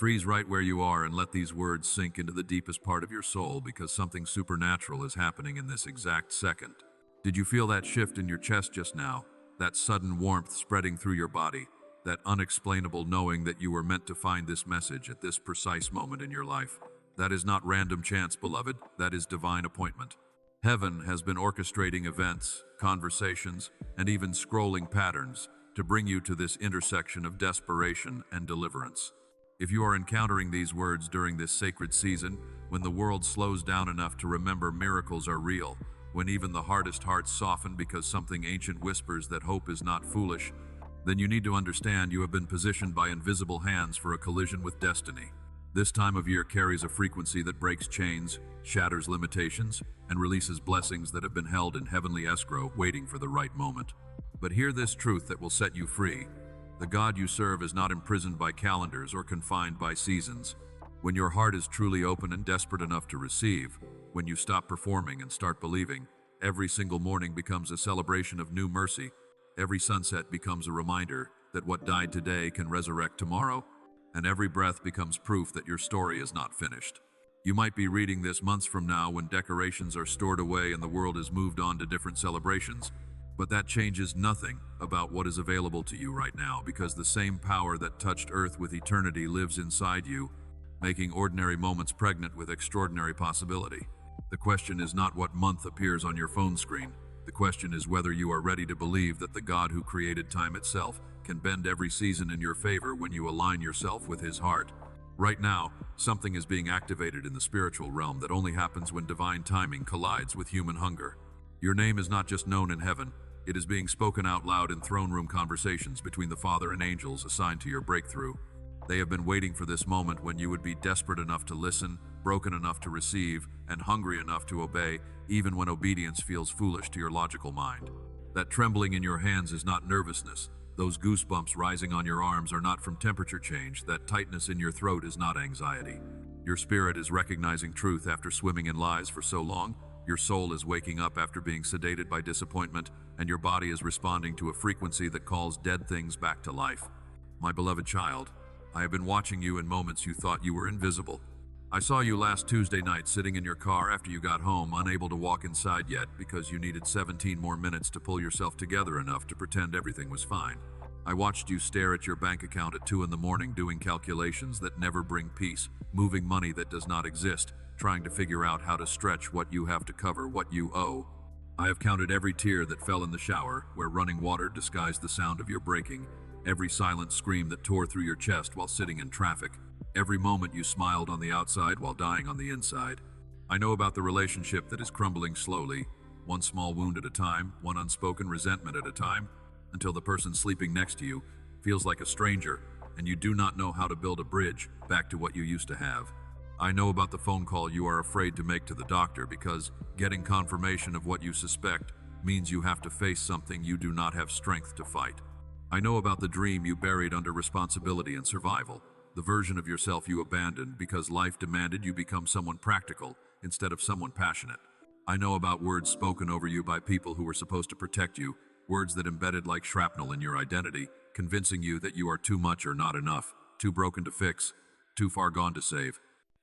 Freeze right where you are and let these words sink into the deepest part of your soul because something supernatural is happening in this exact second. Did you feel that shift in your chest just now? That sudden warmth spreading through your body? That unexplainable knowing that you were meant to find this message at this precise moment in your life? That is not random chance, beloved. That is divine appointment. Heaven has been orchestrating events, conversations, and even scrolling patterns to bring you to this intersection of desperation and deliverance. If you are encountering these words during this sacred season, when the world slows down enough to remember miracles are real, when even the hardest hearts soften because something ancient whispers that hope is not foolish, then you need to understand you have been positioned by invisible hands for a collision with destiny. This time of year carries a frequency that breaks chains, shatters limitations, and releases blessings that have been held in heavenly escrow, waiting for the right moment. But hear this truth that will set you free. The God you serve is not imprisoned by calendars or confined by seasons. When your heart is truly open and desperate enough to receive, when you stop performing and start believing, every single morning becomes a celebration of new mercy. Every sunset becomes a reminder that what died today can resurrect tomorrow, and every breath becomes proof that your story is not finished. You might be reading this months from now when decorations are stored away and the world has moved on to different celebrations. But that changes nothing about what is available to you right now, because the same power that touched Earth with eternity lives inside you, making ordinary moments pregnant with extraordinary possibility. The question is not what month appears on your phone screen. The question is whether you are ready to believe that the God who created time itself can bend every season in your favor when you align yourself with His heart. Right now, something is being activated in the spiritual realm that only happens when divine timing collides with human hunger. Your name is not just known in heaven, it is being spoken out loud in throne room conversations between the Father and angels assigned to your breakthrough. They have been waiting for this moment when you would be desperate enough to listen, broken enough to receive, and hungry enough to obey, even when obedience feels foolish to your logical mind. That trembling in your hands is not nervousness. Those goosebumps rising on your arms are not from temperature change. That tightness in your throat is not anxiety. Your spirit is recognizing truth after swimming in lies for so long. Your soul is waking up after being sedated by disappointment, and your body is responding to a frequency that calls dead things back to life. My beloved child, I have been watching you in moments you thought you were invisible. I saw you last Tuesday night sitting in your car after you got home, unable to walk inside yet because you needed 17 more minutes to pull yourself together enough to pretend everything was fine. I watched you stare at your bank account at 2 a.m. doing calculations that never bring peace, moving money that does not exist, trying to figure out how to stretch what you have to cover what you owe. I have counted every tear that fell in the shower, where running water disguised the sound of your breaking, every silent scream that tore through your chest while sitting in traffic, every moment you smiled on the outside while dying on the inside. I know about the relationship that is crumbling slowly, one small wound at a time, one unspoken resentment at a time, until the person sleeping next to you feels like a stranger, and you do not know how to build a bridge back to what you used to have. I know about the phone call you are afraid to make to the doctor because getting confirmation of what you suspect means you have to face something you do not have strength to fight. I know about the dream you buried under responsibility and survival, the version of yourself you abandoned because life demanded you become someone practical instead of someone passionate. I know about words spoken over you by people who were supposed to protect you, words that embedded like shrapnel in your identity, convincing you that you are too much or not enough, too broken to fix, too far gone to save.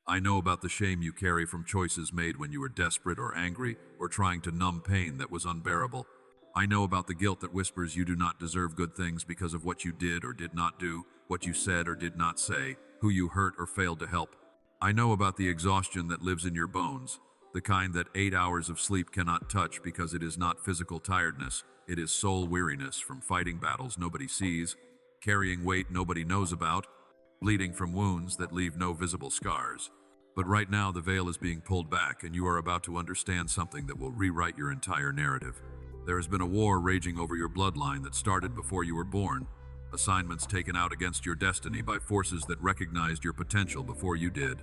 I know about the shame you carry from choices made when you were desperate or angry or trying to numb pain that was unbearable. I know about the guilt that whispers you do not deserve good things because of what you did or did not do, what you said or did not say, who you hurt or failed to help. I know about the exhaustion that lives in your bones, the kind that 8 hours of sleep cannot touch because it is not physical tiredness, it is soul weariness from fighting battles nobody sees, carrying weight nobody knows about, bleeding from wounds that leave no visible scars. But right now the veil is being pulled back and you are about to understand something that will rewrite your entire narrative. There has been a war raging over your bloodline that started before you were born, assignments taken out against your destiny by forces that recognized your potential before you did.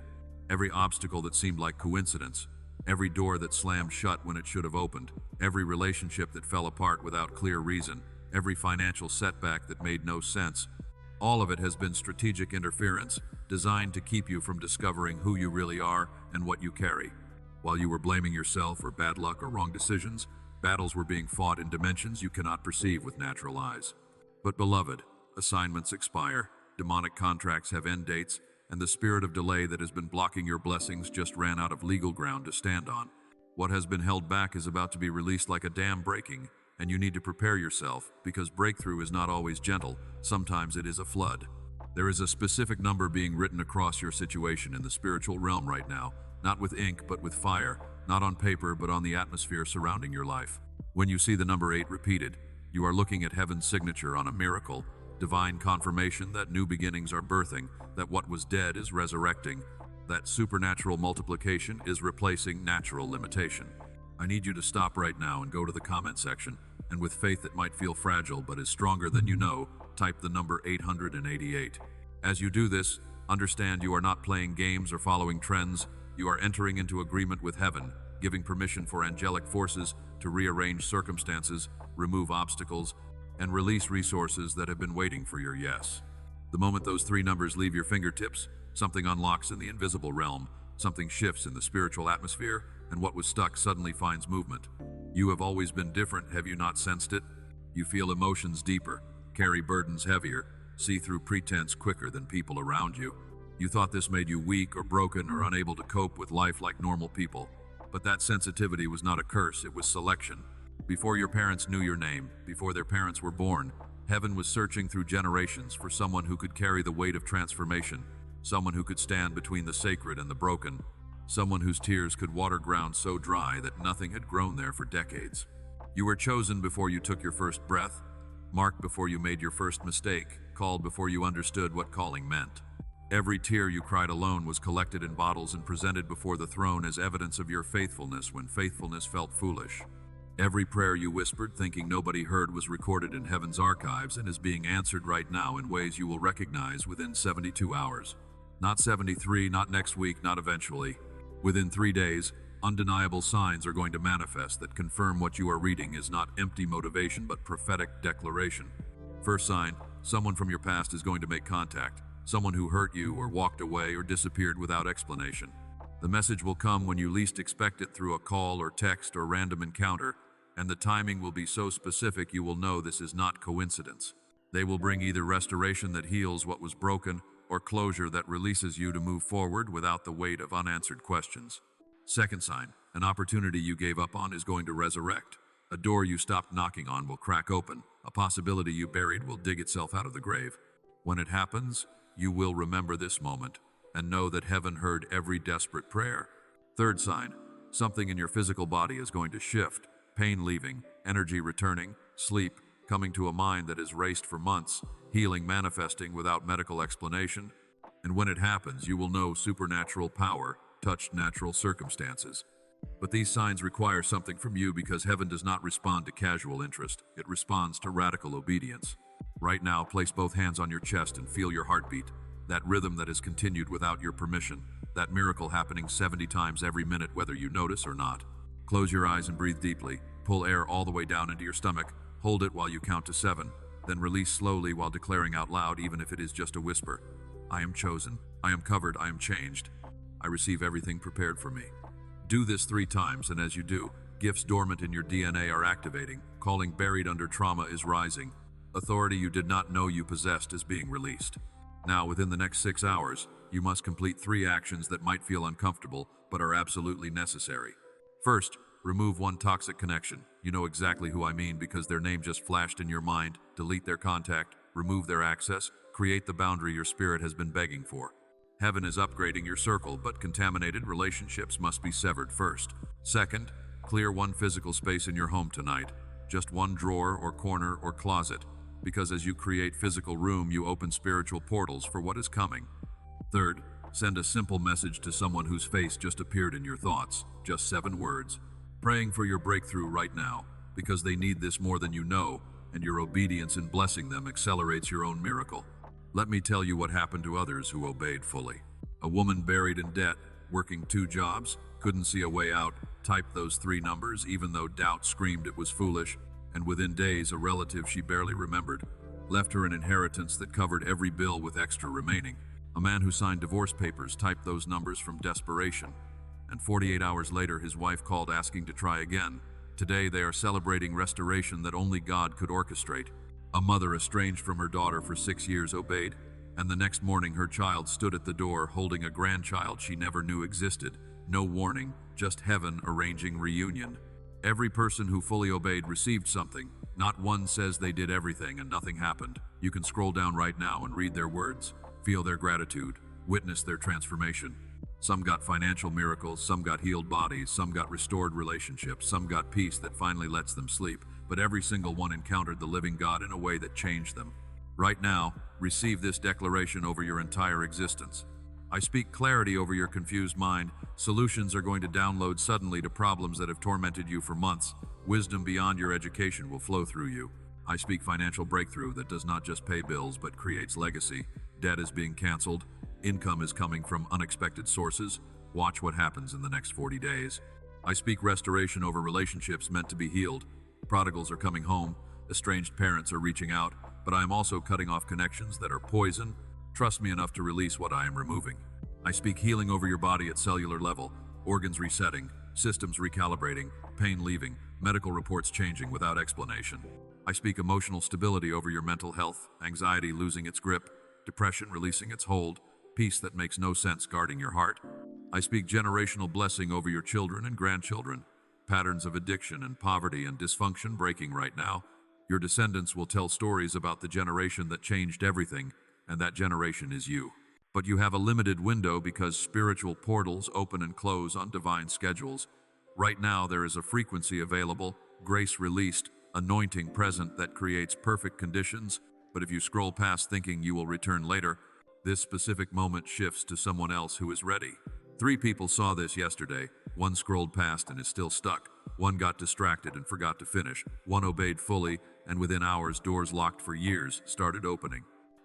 Every obstacle that seemed like coincidence, every door that slammed shut when it should have opened, every relationship that fell apart without clear reason, every financial setback that made no sense, all of it has been strategic interference designed to keep you from discovering who you really are and what you carry. While you were blaming yourself for bad luck or wrong decisions, battles were being fought in dimensions you cannot perceive with natural eyes. But beloved, assignments expire, demonic contracts have end dates, and the spirit of delay that has been blocking your blessings just ran out of legal ground to stand on. What has been held back is about to be released like a dam breaking, and you need to prepare yourself, because breakthrough is not always gentle, sometimes it is a flood. There is a specific number being written across your situation in the spiritual realm right now, not with ink but with fire, not on paper but on the atmosphere surrounding your life. When you see the number 8 repeated, you are looking at heaven's signature on a miracle, divine confirmation that new beginnings are birthing, that what was dead is resurrecting, that supernatural multiplication is replacing natural limitation. I need you to stop right now and go to the comment section, and with faith that might feel fragile but is stronger than you know, type the number 888. As you do this, understand you are not playing games or following trends. You are entering into agreement with heaven, giving permission for angelic forces to rearrange circumstances, remove obstacles, and release resources that have been waiting for your yes. The moment those 3 numbers leave your fingertips, something unlocks in the invisible realm, something shifts in the spiritual atmosphere, and what was stuck suddenly finds movement. You have always been different, have you not sensed it? You feel emotions deeper, carry burdens heavier, see through pretense quicker than people around you. You thought this made you weak or broken or unable to cope with life like normal people. But that sensitivity was not a curse, it was selection. Before your parents knew your name, before their parents were born, heaven was searching through generations for someone who could carry the weight of transformation, someone who could stand between the sacred and the broken, someone whose tears could water ground so dry that nothing had grown there for decades. You were chosen before you took your first breath, marked before you made your first mistake, called before you understood what calling meant. Every tear you cried alone was collected in bottles and presented before the throne as evidence of your faithfulness when faithfulness felt foolish. Every prayer you whispered, thinking nobody heard, was recorded in heaven's archives and is being answered right now in ways you will recognize within 72 hours. Not 73, not next week, not eventually. Within 3 days, undeniable signs are going to manifest that confirm what you are reading is not empty motivation but prophetic declaration. First sign, someone from your past is going to make contact, someone who hurt you or walked away or disappeared without explanation. The message will come when you least expect it, through a call or text or random encounter, and the timing will be so specific you will know this is not coincidence. They will bring either restoration that heals what was broken or closure that releases you to move forward without the weight of unanswered questions. Second sign, an opportunity you gave up on is going to resurrect. A door you stopped knocking on will crack open. A possibility you buried will dig itself out of the grave. When it happens, you will remember this moment and know that heaven heard every desperate prayer. Third sign, something in your physical body is going to shift. Pain leaving, energy returning, sleep coming to a mind that has raced for months, healing manifesting without medical explanation. And when it happens, you will know supernatural power touched natural circumstances. But these signs require something from you, because heaven does not respond to casual interest. It responds to radical obedience. Right now, place both hands on your chest and feel your heartbeat, that rhythm that has continued without your permission, that miracle happening 70 times every minute whether you notice or not. Close your eyes and breathe deeply. Pull air all the way down into your stomach. Hold it while you count to 7. Then release slowly while declaring out loud, even if it is just a whisper. I am chosen. I am covered. I am changed. I receive everything prepared for me. Do this 3 times, and as you do, gifts dormant in your DNA are activating. Calling buried under trauma is rising. Authority you did not know you possessed is being released. Now, within the next 6 hours, you must complete 3 actions that might feel uncomfortable, but are absolutely necessary. First, remove one toxic connection. You know exactly who I mean, because their name just flashed in your mind. Delete their contact, remove their access, create the boundary your spirit has been begging for. Heaven is upgrading your circle, but contaminated relationships must be severed first. Second, clear one physical space in your home tonight. Just one drawer or corner or closet, because as you create physical room, you open spiritual portals for what is coming. Third, send a simple message to someone whose face just appeared in your thoughts. Just 7 words. Praying for your breakthrough right now, because they need this more than you know, and your obedience in blessing them accelerates your own miracle. Let me tell you what happened to others who obeyed fully. A woman buried in debt, working 2 jobs, couldn't see a way out, typed those 3 numbers even though doubt screamed it was foolish, and within days a relative she barely remembered left her an inheritance that covered every bill with extra remaining. A man who signed divorce papers typed those numbers from desperation, and 48 hours later his wife called asking to try again. Today they are celebrating restoration that only God could orchestrate. A mother estranged from her daughter for 6 years obeyed, And the next morning her child stood at the door holding a grandchild she never knew existed. No warning, just heaven arranging reunion. Every person who fully obeyed received something. Not one says they did everything and nothing happened. You can scroll down right now and read their words, feel their gratitude, witness their transformation. Some got financial miracles, some got healed bodies, some got restored relationships, some got peace that finally lets them sleep, but every single one encountered the living God in a way that changed them. Right now, receive this declaration over your entire existence. I speak clarity over your confused mind. Solutions are going to download suddenly to problems that have tormented you for months. Wisdom beyond your education will flow through you. I speak financial breakthrough that does not just pay bills but creates legacy. Debt is being canceled. Income is coming from unexpected sources. Watch what happens in the next 40 days. I speak restoration over relationships meant to be healed. Prodigals are coming home. Estranged parents are reaching out. But I am also cutting off connections that are poison. Trust me enough to release what I am removing. I speak healing over your body at cellular level, organs resetting, systems recalibrating, pain leaving, medical reports changing without explanation. I speak emotional stability over your mental health, anxiety losing its grip, depression releasing its hold, peace that makes no sense guarding your heart. I speak generational blessing over your children and grandchildren, patterns of addiction and poverty and dysfunction breaking right now. Your descendants will tell stories about the generation that changed everything, and that generation is you. But you have a limited window because spiritual portals open and close on divine schedules. Right now there is a frequency available, grace released, anointing present that creates perfect conditions, but if you scroll past thinking you will return later, this specific moment shifts to someone else who is ready. 3 people saw this yesterday. 1 scrolled past and is still stuck. 1 got distracted and forgot to finish. 1 obeyed fully, and within hours, doors locked for years started opening.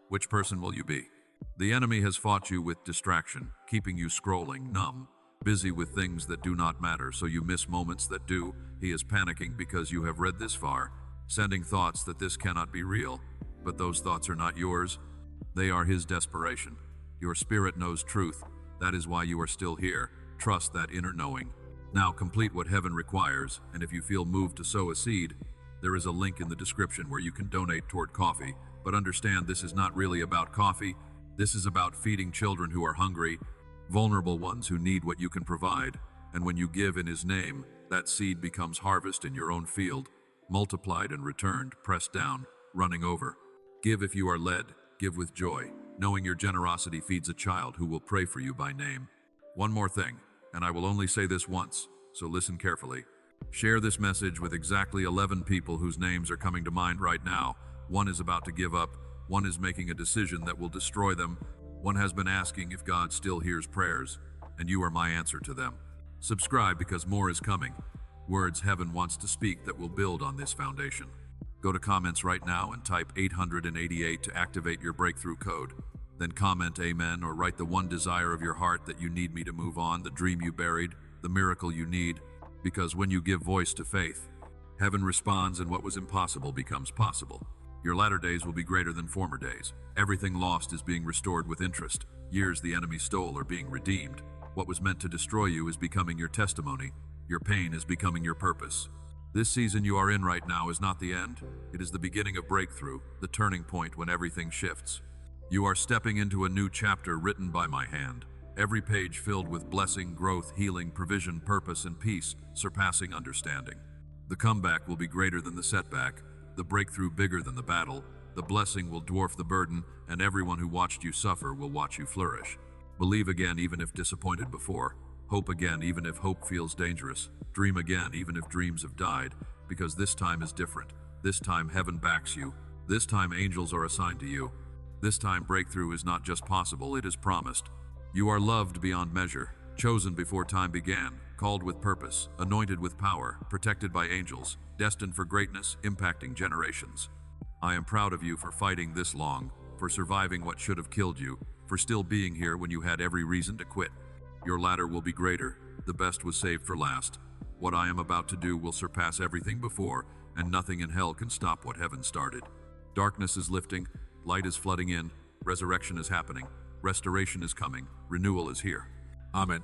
Which person will you be? The enemy has fought you with distraction, keeping you scrolling, numb, busy with things that do not matter, so you miss moments that do. He is panicking because you have read this far, sending thoughts that this cannot be real. But those thoughts are not yours. They are his desperation. Your spirit knows truth. That is why you are still here. Trust that inner knowing. Now complete what heaven requires, and if you feel moved to sow a seed, there is a link in the description where you can donate toward coffee. But understand, this is not really about coffee. This is about feeding children who are hungry, vulnerable ones who need what you can provide. And when you give in his name, that seed becomes harvest in your own field, multiplied and returned, pressed down, running over. Give if you are led, give with joy, knowing your generosity feeds a child who will pray for you by name. One more thing, and I will only say this once, so listen carefully. Share this message with exactly 11 people whose names are coming to mind right now. 1 is about to give up. 1 is making a decision that will destroy them. 1 has been asking if God still hears prayers, and you are my answer to them. Subscribe because more is coming. Words heaven wants to speak that will build on this foundation. Go to comments right now and type 888 to activate your breakthrough code. Then comment amen or write the one desire of your heart that you need me to move on, the dream you buried, the miracle you need. Because when you give voice to faith, heaven responds and what was impossible becomes possible. Your latter days will be greater than former days. Everything lost is being restored with interest. Years the enemy stole are being redeemed. What was meant to destroy you is becoming your testimony. Your pain is becoming your purpose. This season you are in right now is not the end. It is the beginning of breakthrough, the turning point when everything shifts. You are stepping into a new chapter written by my hand. Every page filled with blessing, growth, healing, provision, purpose, and peace, surpassing understanding. The comeback will be greater than the setback, the breakthrough bigger than the battle, the blessing will dwarf the burden, and everyone who watched you suffer will watch you flourish. Believe again even if disappointed before. Hope again even if hope feels dangerous. Dream again even if dreams have died, because this time is different. This time heaven backs you. This time angels are assigned to you. This time breakthrough is not just possible, it is promised. You are loved beyond measure, chosen before time began, called with purpose, anointed with power, protected by angels, destined for greatness, impacting generations. I am proud of you for fighting this long, for surviving what should have killed you, for still being here when you had every reason to quit. Your latter will be greater. The best was saved for last. What I am about to do will surpass everything before, and nothing in hell can stop what heaven started. Darkness is lifting, light is flooding in, resurrection is happening, restoration is coming, renewal is here. Amen.